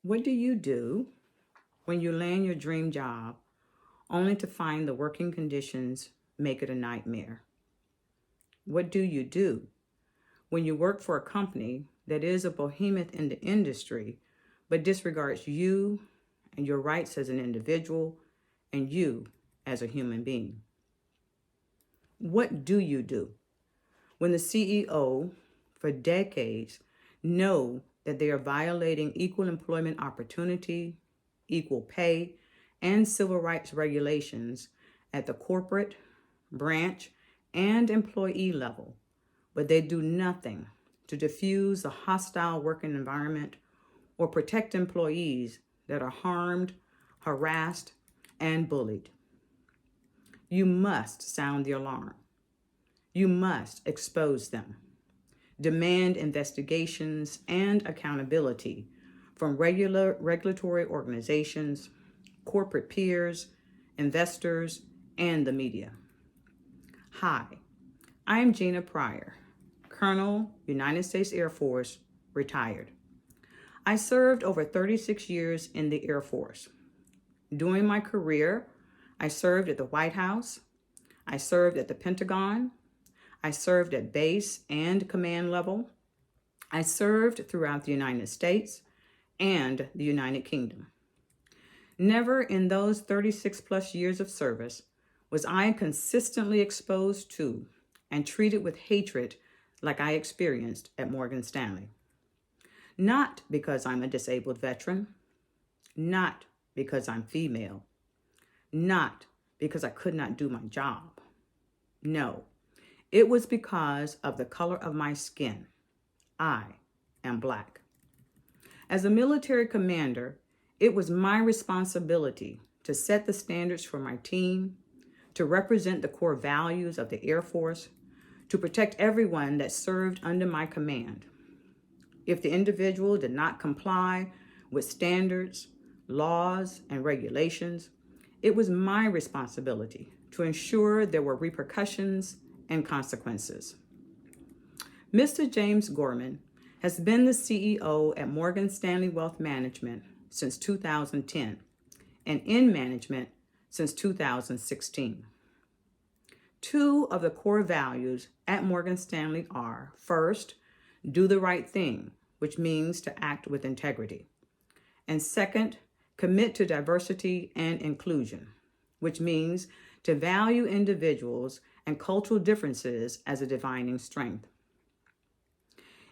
What do you do when you land your dream job only to find the working conditions make it a nightmare? What do you do when you work for a company that is a behemoth in the industry but disregards you and your rights as an individual and you as a human being? What do you do when the CEO for decades know that they are violating equal employment opportunity, equal pay, and civil rights regulations at the corporate, branch, and employee level, but they do nothing to diffuse the hostile working environment or protect employees that are harmed, harassed, and bullied? You must sound the alarm. You must expose them. Demand investigations and accountability from regulatory organizations, corporate peers, investors, and the media. Hi, I am Gina Pryor, Colonel, United States Air Force, retired. I served over 36 years in the Air Force. During my career, I served at the White House, I served at the Pentagon, I served at base and command level. I served throughout the United States and the United Kingdom. Never in those 36 plus years of service was I consistently exposed to and treated with hatred like I experienced at Morgan Stanley. Not because I'm a disabled veteran, not because I'm female, not because I could not do my job. No. It was because of the color of my skin. I am Black. As a military commander, it was my responsibility to set the standards for my team, to represent the core values of the Air Force, to protect everyone that served under my command. If the individual did not comply with standards, laws, and regulations, it was my responsibility to ensure there were repercussions and consequences. Mr. James Gorman has been the CEO at Morgan Stanley Wealth Management since 2010 and in management since 2016. Two of the core values at Morgan Stanley are, first, do the right thing, which means to act with integrity. And second, commit to diversity and inclusion, which means to value individuals and cultural differences as a defining strength.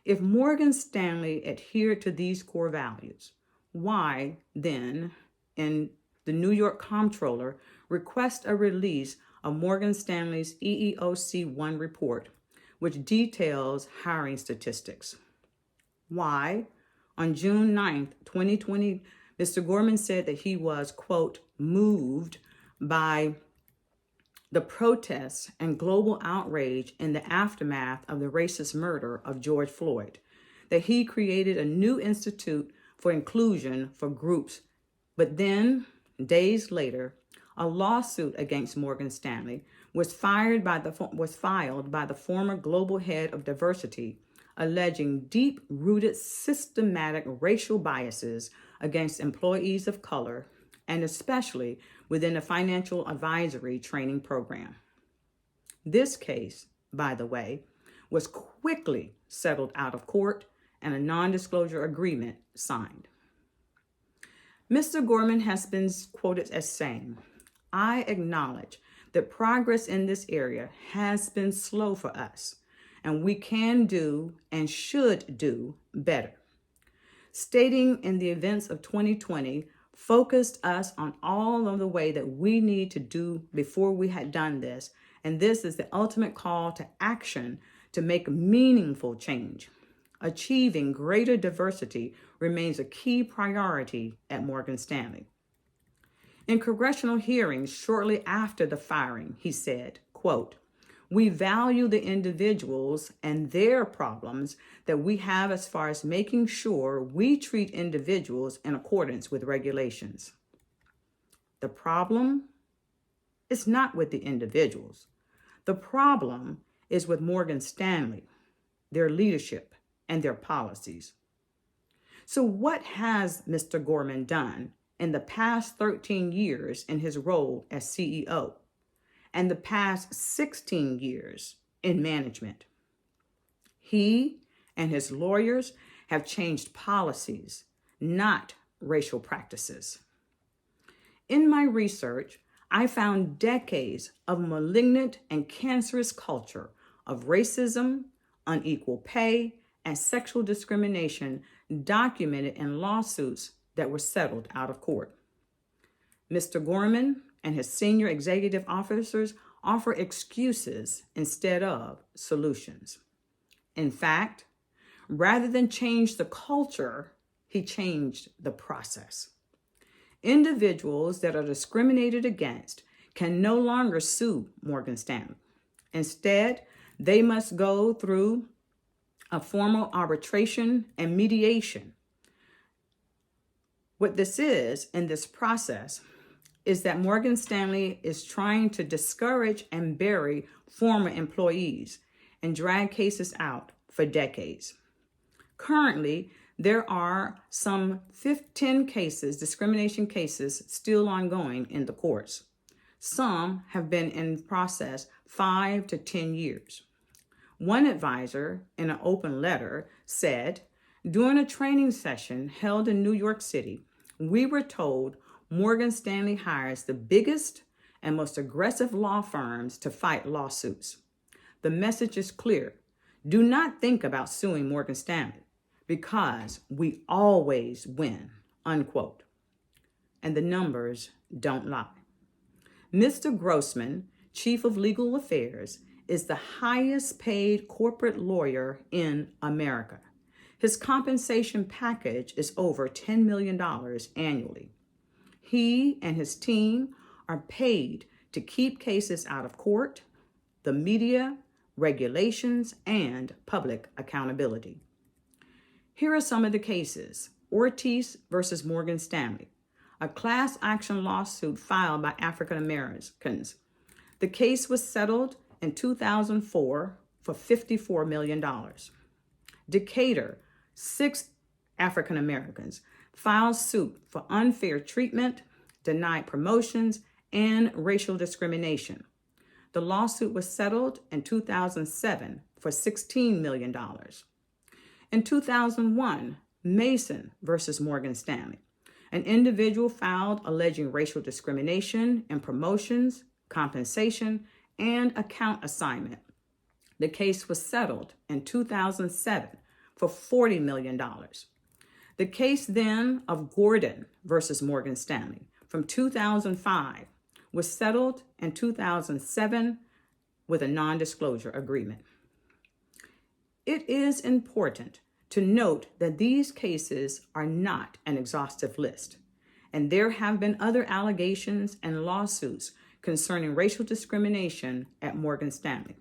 If Morgan Stanley adhered to these core values, why then, in the New York Comptroller, request a release of Morgan Stanley's EEOC-1 report, which details hiring statistics? Why, on June 9th, 2020, Mr. Gorman said that he was, quote, moved by the protests and global outrage in the aftermath of the racist murder of George Floyd, that he created a new institute for inclusion for groups. But then, days later, a lawsuit against Morgan Stanley was filed by the former global head of diversity, alleging deep-rooted systematic racial biases against employees of color, and especially within a financial advisory training program. This case, by the way, was quickly settled out of court and a non-disclosure agreement signed. Mr. Gorman has been quoted as saying, "I acknowledge that progress in this area has been slow for us, and we can do and should do better." Stating in the events of 2020 focused us on all of the way that we need to do before we had done this, and this is the ultimate call to action to make meaningful change. Achieving greater diversity remains a key priority at Morgan Stanley. In congressional hearings shortly after the firing, he said, quote, "We value the individuals and their problems that we have as far as making sure we treat individuals in accordance with regulations." The problem is not with the individuals. The problem is with Morgan Stanley, their leadership, and their policies. So what has Mr. Gorman done in the past 13 years in his role as CEO and the past 16 years in management? He and his lawyers have changed policies, not racial practices. In my research, I found decades of malignant and cancerous culture of racism, unequal pay, and sexual discrimination documented in lawsuits that were settled out of court. Mr. Gorman and his senior executive officers offer excuses instead of solutions. In fact, rather than change the culture, he changed the process. Individuals that are discriminated against can no longer sue Morgan Stanley. Instead, they must go through a formal arbitration and mediation. What this is in this process is that Morgan Stanley is trying to discourage and bury former employees and drag cases out for decades. Currently, there are some 10 cases, discrimination cases, still ongoing in the courts. Some have been in process 5 to 10 years. One advisor, in an open letter, said, "During a training session held in New York City, we were told Morgan Stanley hires the biggest and most aggressive law firms to fight lawsuits. The message is clear. Do not think about suing Morgan Stanley because we always win," unquote. And the numbers don't lie. Mr. Grossman, Chief of Legal Affairs, is the highest paid corporate lawyer in America. His compensation package is over $10 million annually. He and his team are paid to keep cases out of court, the media, regulations, and public accountability. Here are some of the cases. Ortiz versus Morgan Stanley, a class action lawsuit filed by African Americans. The case was settled in 2004 for $54 million. Decatur, 6 African Americans filed suit for unfair treatment, denied promotions, and racial discrimination. The lawsuit was settled in 2007 for $16 million. In 2001, Mason versus Morgan Stanley. An individual filed alleging racial discrimination in promotions, compensation, and account assignment. The case was settled in 2007 for $40 million. The case then of Gordon versus Morgan Stanley from 2005 was settled in 2007 with a non-disclosure agreement. It is important to note that these cases are not an exhaustive list, and there have been other allegations and lawsuits concerning racial discrimination at Morgan Stanley.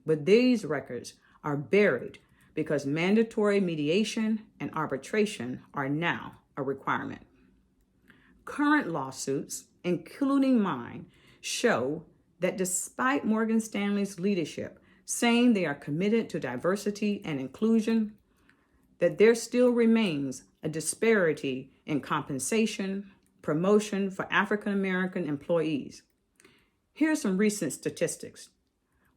But these records are buried because mandatory mediation and arbitration are now a requirement. Current lawsuits, including mine, show that despite Morgan Stanley's leadership saying they are committed to diversity and inclusion, that there still remains a disparity in compensation, promotion for African American employees. Here are some recent statistics.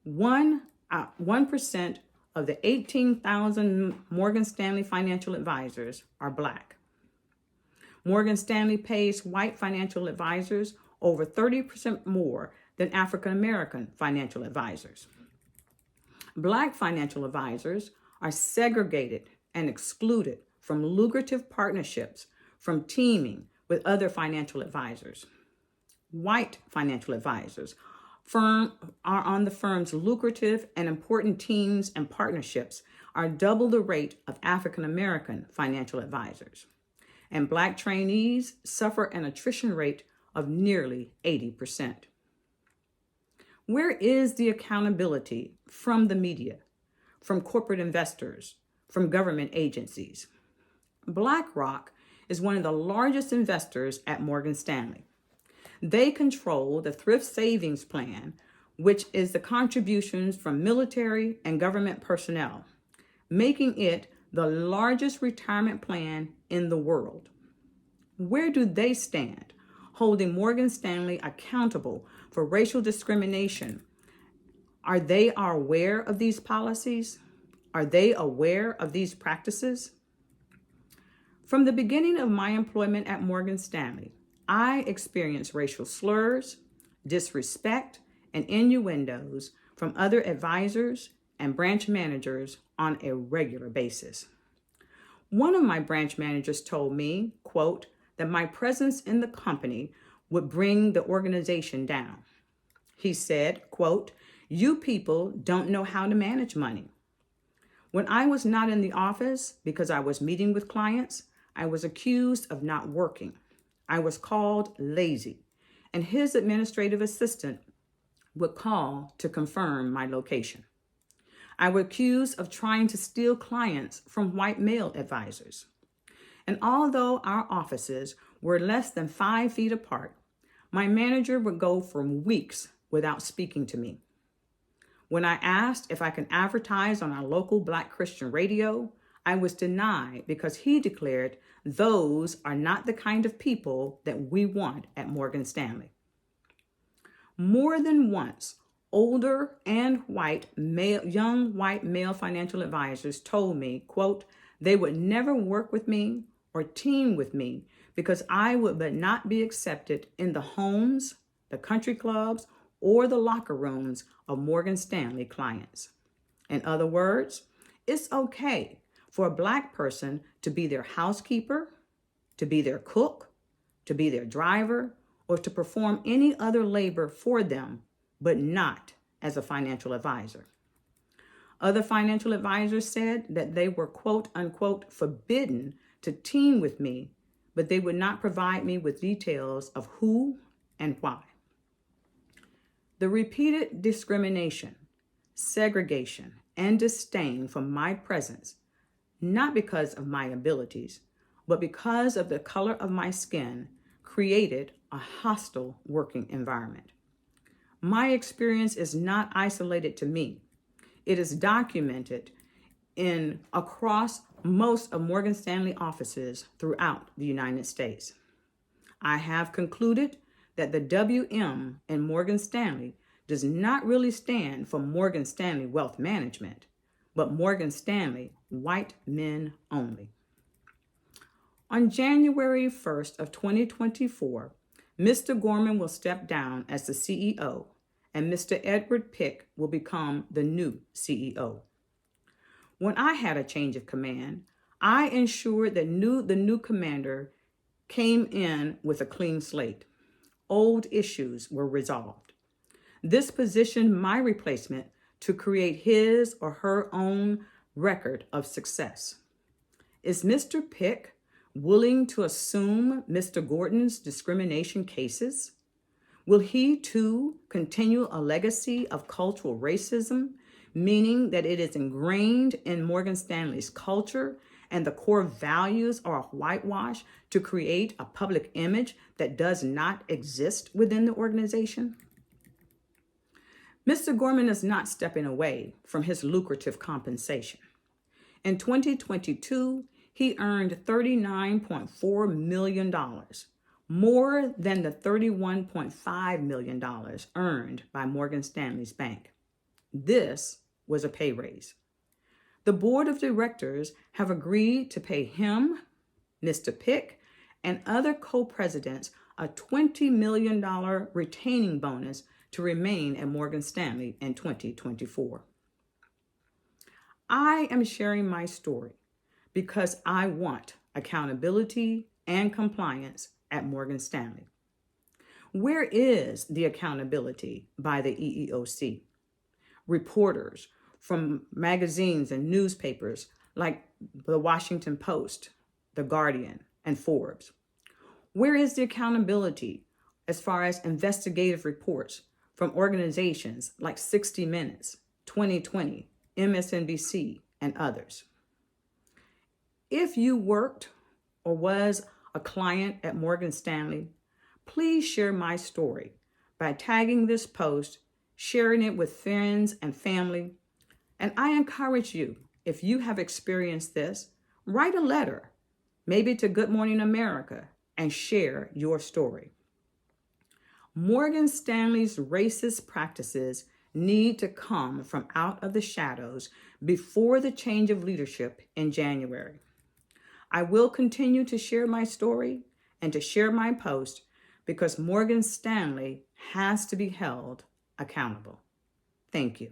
1% of the 18,000 Morgan Stanley financial advisors are Black. Morgan Stanley pays white financial advisors over 30% more than African American financial advisors. Black financial advisors are segregated and excluded from lucrative partnerships from teaming with other financial advisors. White financial advisors are on the firm's lucrative and important teams and partnerships are double the rate of African American financial advisors. And Black trainees suffer an attrition rate of nearly 80%. Where is the accountability from the media, from corporate investors, from government agencies? BlackRock is one of the largest investors at Morgan Stanley. They control the thrift savings plan, which is the contributions from military and government personnel, making it the largest retirement plan in the world. Where do they stand, holding Morgan Stanley accountable for racial discrimination? Are they aware of these policies? Are they aware of these practices? From the beginning of my employment at Morgan Stanley, I experienced racial slurs, disrespect, and innuendos from other advisors and branch managers on a regular basis. One of my branch managers told me, quote, that my presence in the company would bring the organization down. He said, quote, "You people don't know how to manage money." When I was not in the office because I was meeting with clients, I was accused of not working. I was called lazy, and his administrative assistant would call to confirm my location. I was accused of trying to steal clients from white male advisors. And although our offices were less than 5 feet apart, my manager would go for weeks without speaking to me. When I asked if I could advertise on our local Black Christian radio, I was denied because he declared those are not the kind of people that we want at Morgan Stanley. More than once, older and young white male financial advisors told me, quote, they would never work with me or team with me because I would not be accepted in the homes, the country clubs, or the locker rooms of Morgan Stanley clients. In other words, it's okay for a Black person to be their housekeeper, to be their cook, to be their driver, or to perform any other labor for them, but not as a financial advisor. Other financial advisors said that they were, quote unquote, forbidden to team with me, but they would not provide me with details of who and why. The repeated discrimination, segregation, and disdain from my presence, not because of my abilities, but because of the color of my skin, created a hostile working environment. My experience is not isolated to me. It is documented across most of Morgan Stanley offices throughout the United States. I have concluded that the WM in Morgan Stanley does not really stand for Morgan Stanley Wealth Management, but Morgan Stanley White Men Only. On January 1st of 2024, Mr. Gorman will step down as the CEO, and Mr. Edward Pick will become the new CEO. When I had a change of command, I ensured that the new commander came in with a clean slate. Old issues were resolved. This positioned my replacement to create his or her own record of success. Is Mr. Pick willing to assume Mr. Gordon's discrimination cases? Will he too continue a legacy of cultural racism, meaning that it is ingrained in Morgan Stanley's culture and the core values are whitewashed to create a public image that does not exist within the organization? Mr. Gorman is not stepping away from his lucrative compensation. In 2022, he earned $39.4 million, more than the $31.5 million earned by Morgan Stanley's bank. This was a pay raise. The board of directors have agreed to pay him, Mr. Pick, and other co-presidents a $20 million retaining bonus to remain at Morgan Stanley in 2024. I am sharing my story because I want accountability and compliance at Morgan Stanley. Where is the accountability by the EEOC? Reporters from magazines and newspapers like the Washington Post, The Guardian, and Forbes. Where is the accountability as far as investigative reports from organizations like 60 Minutes, 2020, MSNBC, and others? If you worked or was a client at Morgan Stanley, please share my story by tagging this post, sharing it with friends and family. And I encourage you, If you have experienced this, write a letter, maybe to Good Morning America, and share your story. Morgan Stanley's racist practices need to come from out of the shadows before the change of leadership in January. I will continue to share my story and to share my post because Morgan Stanley has to be held accountable. Thank you.